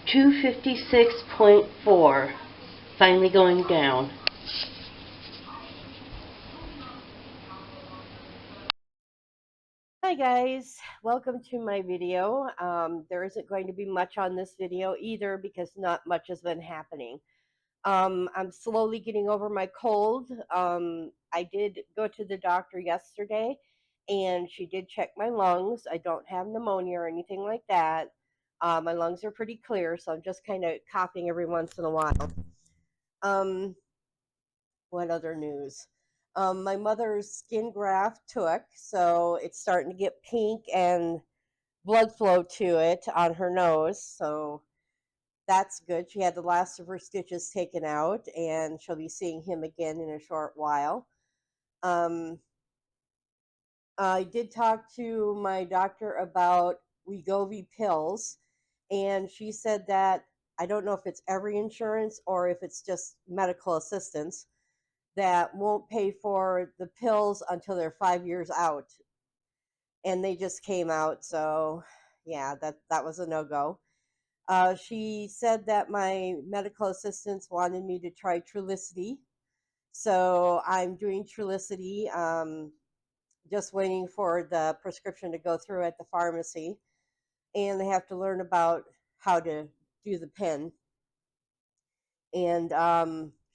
256.4, finally going down. Hi guys, welcome to my video. There isn't going to be much on this video either because not much has been happening. I'm slowly getting over my cold. I did go to the doctor yesterday and she did check my lungs. I don't have pneumonia or anything like that. My lungs are pretty clear, so I'm just kind of coughing every once in a while. What other news? My mother's skin graft took, so it's starting to get pink and blood flow to it on her nose. So that's good. She had the last of her stitches taken out, and she'll be seeing him again in a short while. I did talk to my doctor about Wegovy pills, and she said that I don't know if it's every insurance or if it's just medical assistance that won't pay for the pills until they're 5 years out. And they just came out, so yeah, that was a no-go. She said that my medical assistants wanted me to try Trulicity. So I'm doing Trulicity, just waiting for the prescription to go through at the pharmacy. And they have to learn about how to do the pen. And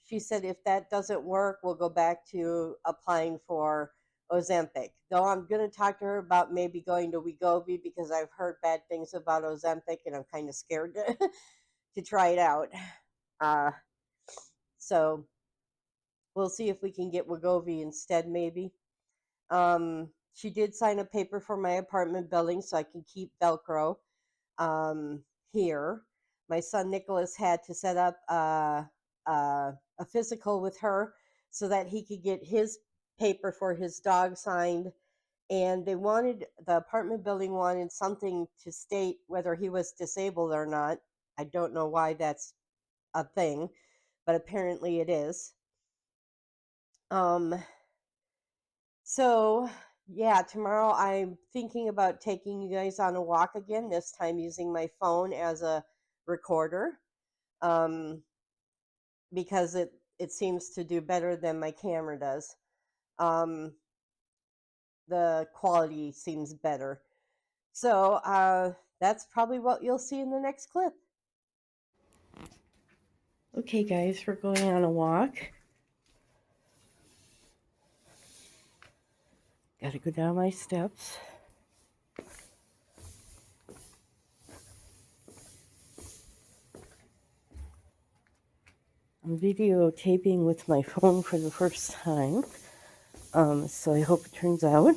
she said if that doesn't work, we'll go back to applying for Ozempic. Though I'm going to talk to her about maybe going to Wegovy because I've heard bad things about Ozempic and I'm kind of scared to try it out. So we'll see if we can get Wegovy instead, maybe. She did sign a paper for my apartment building so I can keep Velcro here. My son Nicholas had to set up a physical with her so that he could get his paper for his dog signed. And the apartment building wanted something to state whether he was disabled or not. I don't know why that's a thing, but apparently it is. So yeah, tomorrow I'm thinking about taking you guys on a walk again, this time using my phone as a recorder, because it seems to do better than my camera does. The quality seems better. So that's probably what you'll see in the next clip. Okay guys, we're going on a walk. Gotta go down my steps. I'm videotaping with my phone for the first time, so I hope it turns out.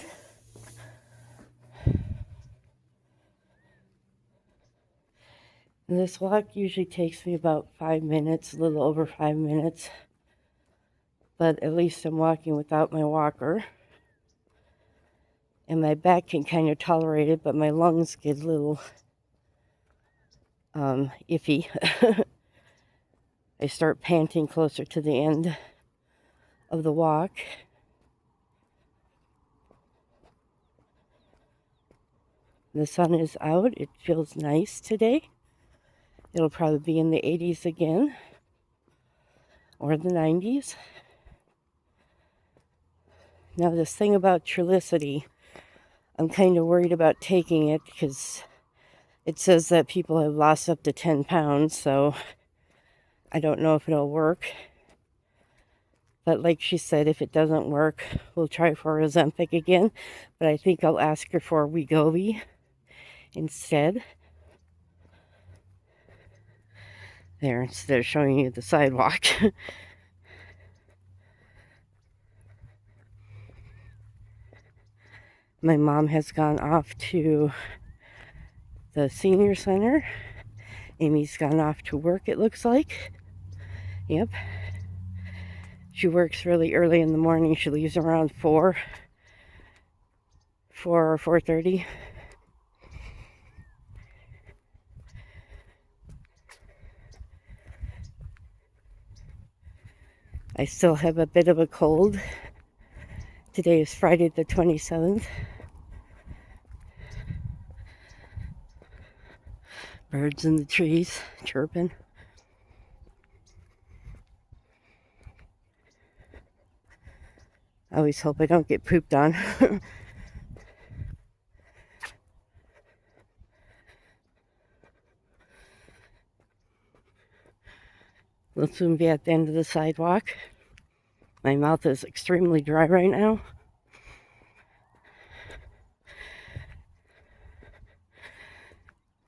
And this walk usually takes me about 5 minutes, a little over 5 minutes, but at least I'm walking without my walker. And my back can kind of tolerate it, but my lungs get a little iffy. I start panting closer to the end of the walk. The sun is out. It feels nice today. It'll probably be in the 80s again, or the 90s. Now this thing about Trulicity, I'm kind of worried about taking it because it says that people have lost up to 10 pounds, so I don't know if it'll work. But like she said, if it doesn't work, we'll try for Ozempic again. But I think I'll ask her for Wegovy instead. There, instead of showing you the sidewalk. My mom has gone off to the senior center. Amy's gone off to work, it looks like. Yep. She works really early in the morning. She leaves around 4 or 4:30. I still have a bit of a cold. Today is Friday the 27th. Birds in the trees chirping. I always hope I don't get pooped on. We'll soon be at the end of the sidewalk. My mouth is extremely dry right now.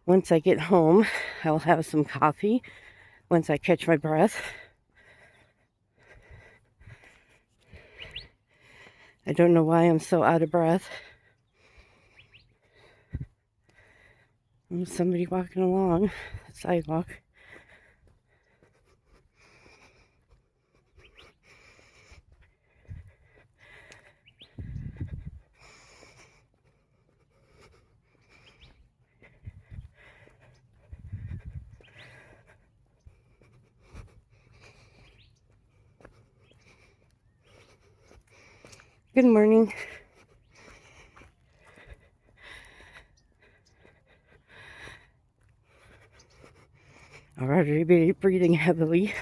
Once I get home, I'll have some coffee once I catch my breath. I don't know why I'm so out of breath. There's somebody walking along the sidewalk. Good morning. I'm already breathing heavily.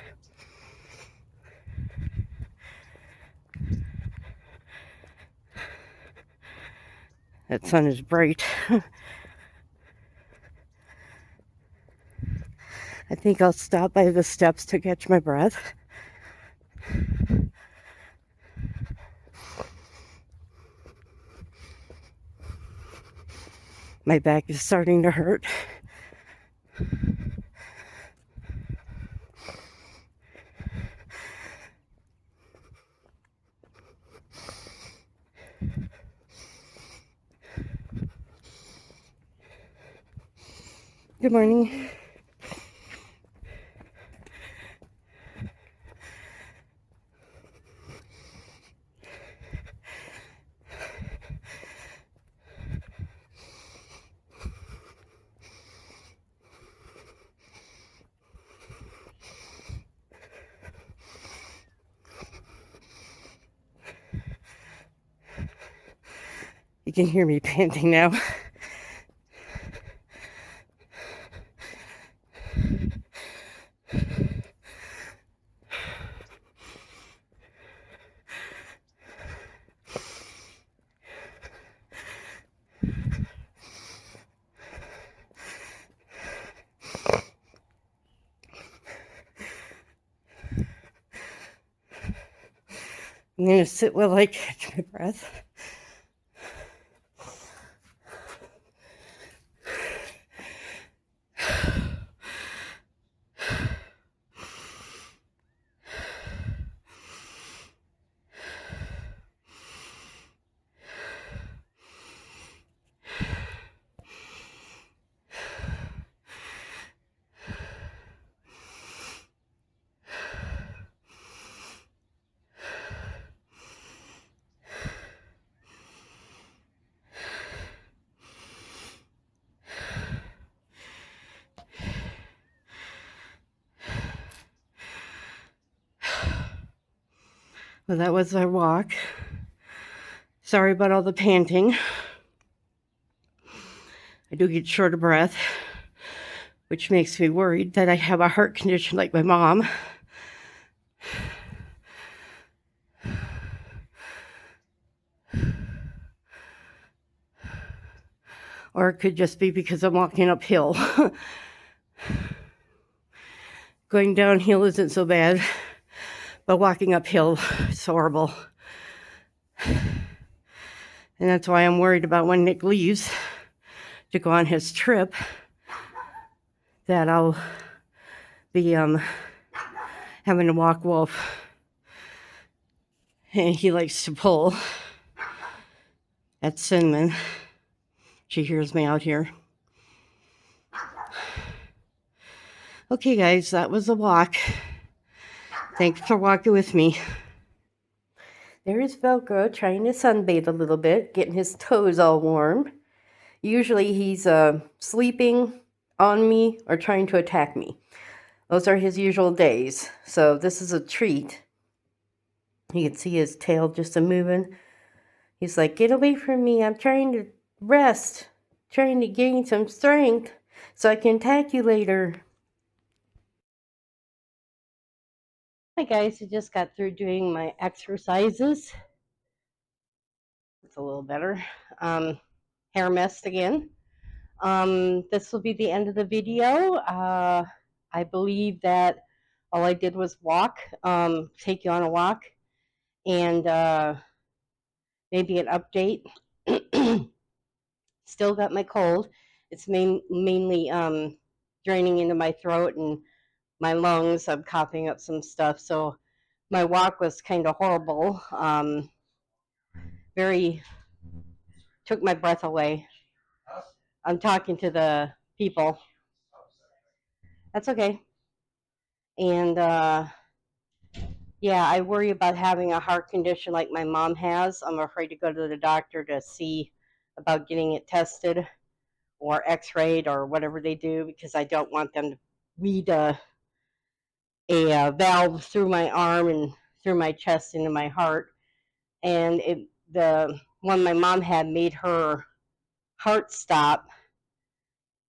That sun is bright. I think I'll stop by the steps to catch my breath. My back is starting to hurt. Good morning. You can hear me panting now. I'm going to sit while I catch my breath. Well, that was our walk. Sorry about all the panting. I do get short of breath, which makes me worried that I have a heart condition like my mom. Or it could just be because I'm walking uphill. Going downhill isn't so bad, but walking uphill is horrible. And that's why I'm worried about when Nick leaves to go on his trip, that I'll be having to walk Wolf. And he likes to pull at Cinnamon. She hears me out here. Okay, guys, that was a walk. Thanks for walking with me. There's Velcro trying to sunbathe a little bit, getting his toes all warm. Usually he's sleeping on me or trying to attack me. Those are his usual days. So this is a treat. You can see his tail just moving. He's like, get away from me. I'm trying to rest, trying to gain some strength. so I can tag you later. Hi guys, I just got through doing my exercises. It's a little better. Hair messed again. This will be the end of the video. I believe that all I did was walk, take you on a walk, and maybe an update. Still got my cold. It's mainly draining into my throat and my lungs. I'm coughing up some stuff. So my walk was kind of horrible. Very took my breath away. I'm talking to the people. That's okay. And yeah, I worry about having a heart condition like my mom has. I'm afraid to go to the doctor to see about getting it tested or x-rayed or whatever they do, because I don't want them to read a valve through my arm and through my chest into my heart. And the one my mom had made her heart stop.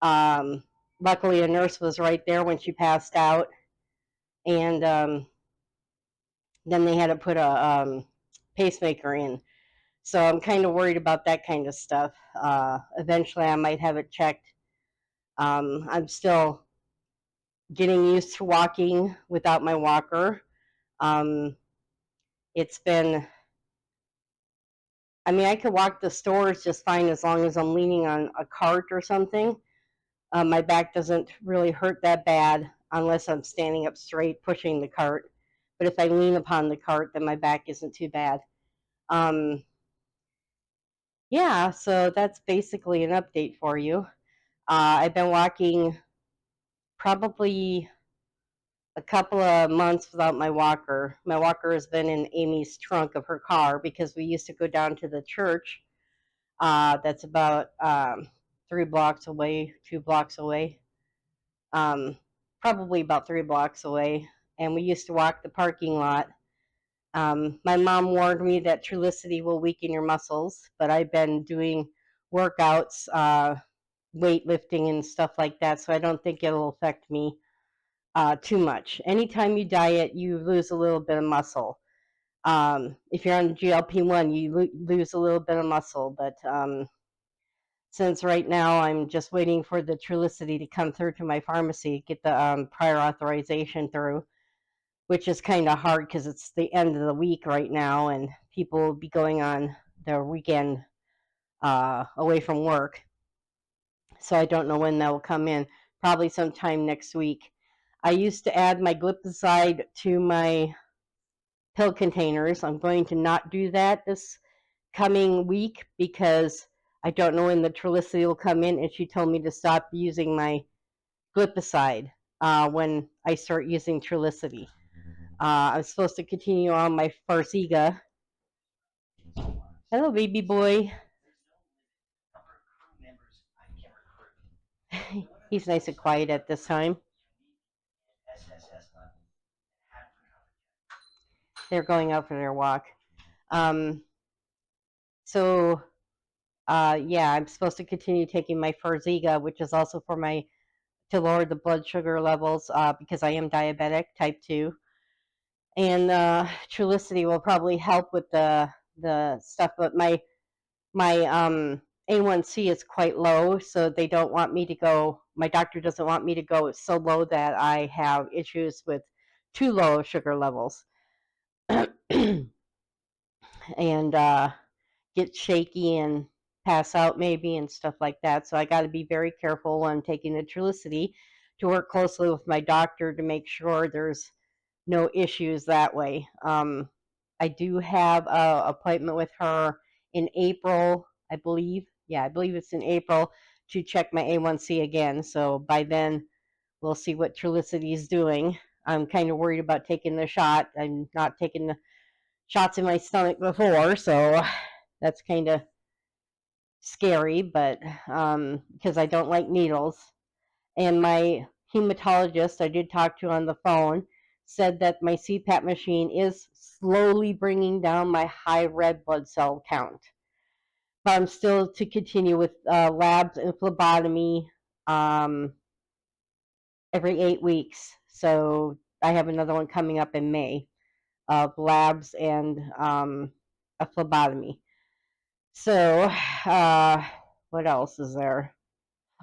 Luckily, a nurse was right there when she passed out, and then they had to put a pacemaker in. So I'm kind of worried about that kind of stuff. Eventually, I might have it checked. I'm still getting used to walking without my walker. It's been, I mean, I could walk the stores just fine as long as I'm leaning on a cart or something. My back doesn't really hurt that bad unless I'm standing up straight pushing the cart. But if I lean upon the cart, then my back isn't too bad. Yeah, so that's basically an update for you. I've been walking probably a couple of months without my walker. My walker has been in Amy's trunk of her car because we used to go down to the church. That's about 3 blocks away, 2 blocks away, probably about 3 blocks away. And we used to walk the parking lot. My mom warned me that Trulicity will weaken your muscles, but I've been doing workouts, weightlifting and stuff like that, so I don't think it'll affect me too much. Anytime you diet, you lose a little bit of muscle. If you're on GLP-1, you lose a little bit of muscle, but since right now I'm just waiting for the Trulicity to come through to my pharmacy, get the prior authorization through, which is kind of hard because it's the end of the week right now and people will be going on their weekend away from work. So I don't know when that will come in, probably sometime next week. I used to add my glipizide to my pill containers. I'm going to not do that this coming week because I don't know when the Trulicity will come in, and she told me to stop using my glipizide when I start using Trulicity. I'm supposed to continue on my Farxiga. Hello, baby boy. He's nice and quiet at this time. They're going out for their walk. So yeah, I'm supposed to continue taking my Farxiga, which is also for my to lower the blood sugar levels because I am diabetic type 2. And Trulicity will probably help with the stuff, but my A1C is quite low, so they don't want me to go. My doctor doesn't want me to go so low that I have issues with too low sugar levels and get shaky and pass out maybe and stuff like that. So I got to be very careful when taking the Trulicity to work closely with my doctor to make sure there's no issues that way. I do have an appointment with her in April, I believe. Yeah, I believe it's in April to check my A1C again. So by then, we'll see what Trulicity is doing. I'm kind of worried about taking the shot. I'm not taking the shots in my stomach before, so that's kind of scary, but because I don't like needles. And my hematologist I did talk to on the phone said that my CPAP machine is slowly bringing down my high red blood cell count. But I'm still to continue with labs and phlebotomy every 8 weeks. So I have another one coming up in May of labs and a phlebotomy. So, what else is there?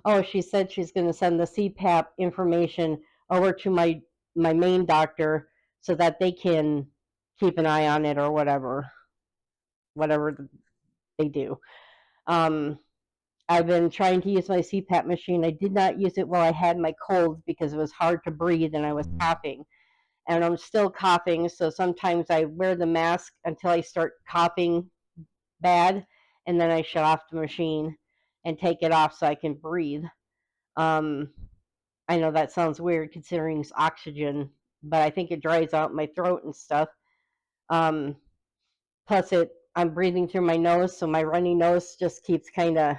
Oh, she said she's going to send the CPAP information over to my main doctor so that they can keep an eye on it or whatever they do. Um, I've been trying to use my CPAP machine. I did not use it while I had my cold because it was hard to breathe and I was coughing. And I'm still coughing, so sometimes I wear the mask until I start coughing bad, and then I shut off the machine and take it off so I can breathe. Um, I know that sounds weird considering it's oxygen, but I think it dries out my throat and stuff. Um, Plus, I'm breathing through my nose, so my runny nose just keeps kind of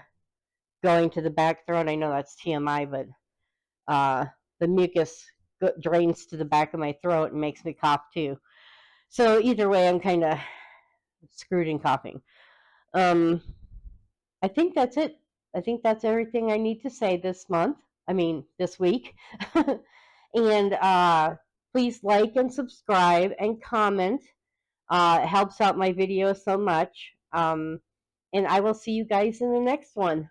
going to the back throat. I know that's TMI, but the mucus drains to the back of my throat and makes me cough too. So either way, I'm kind of screwed in coughing. Um, I think that's it. I think that's everything I need to say this month. I mean, this week. And please like and subscribe and comment. It helps out my video so much. And I will see you guys in the next one.